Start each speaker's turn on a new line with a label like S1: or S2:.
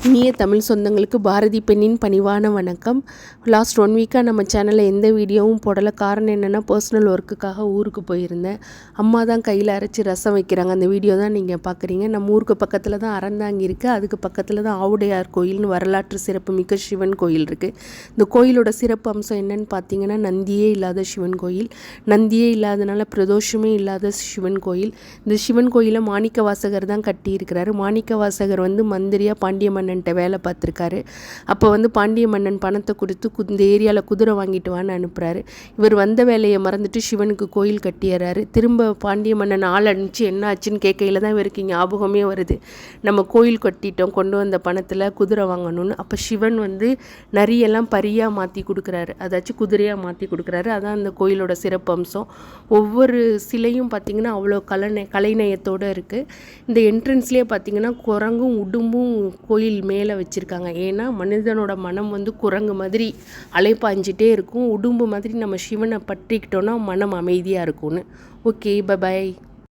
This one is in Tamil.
S1: இனிய தமிழ் சொந்தங்களுக்கு பாரதி பெண்ணின் பணிவான வணக்கம். லாஸ்ட் 1 வீக்காக நம்ம சேனலில் எந்த வீடியோவும் போடலை. காரணம் என்னென்னா, பர்சனல் ஒர்க்குக்காக ஊருக்கு போயிருந்தேன். அம்மா தான் கையில் அரைச்சி ரசம் வைக்கிறாங்க. அந்த வீடியோ தான் நீங்கள் பார்க்குறீங்க. நம்ம ஊருக்கு பக்கத்தில் தான் அறந்தாங்கி இருக்குது. அதுக்கு பக்கத்தில் தான் ஆவுடையார் கோயில்னு வரலாற்று சிறப்புமிக்க சிவன் கோயில் இருக்குது. இந்த கோயிலோட சிறப்பு அம்சம் என்னென்னு பார்த்தீங்கன்னா, நந்தியே இல்லாத சிவன் கோயில். நந்தியே இல்லாதனால பிரதோஷமே இல்லாத சிவன் கோயில். இந்த சிவன் கோயிலை மாணிக்க வாசகர் தான் கட்டியிருக்கிறாரு. மாணிக்க வாசகர் மந்திரியாக பாண்டிய மன்னன்ட்ட வேலை பார்த்துருக்காரு. அப்போ பாண்டிய மன்னன் பணத்தை கொடுத்து இந்த ஏரியாவில் குதிரை வாங்கிட்டு வான்னு அனுப்புகிறாரு. இவர் வந்த வேலையை மறந்துட்டு சிவனுக்கு கோயில் கட்டிடுறாரு. திரும்ப பாண்டிய மன்னன் ஆள் அனுப்பிச்சு என்ன ஆச்சுன்னு கேட்கையில் தான் இவருக்கு ஞாபகமே வருது. நம்ம கோயில் கட்டிட்டோம், கொண்டு வந்த பணத்தில் குதிரை வாங்கணும்னு. அப்போ சிவன் நரியெல்லாம் பரியாக மாற்றி கொடுக்குறாரு, அதாச்சும் குதிரையாக மாற்றி கொடுக்குறாரு. அதான் அந்த கோயிலோட சிறப்பு அம்சம். ஒவ்வொரு சிலையும் பார்த்திங்கன்னா அவ்வளோ கலைநயத்தோடு இருக்குது. இந்த என்ட்ரன்ஸ்லேயே பார்த்திங்கன்னா குரங்கும் உடும்பும் கோயில் மேலே வச்சுருக்காங்க. ஏன்னா மனிதனோட மனம் குரங்கு மாதிரி அலைப்பாஞ்சிட்டே இருக்கும். உடும்பு மாதிரி நம்ம சிவனை பற்றிக்கிட்டோன்னா மனம் அமைதியாக இருக்கும்னு. Okay, by.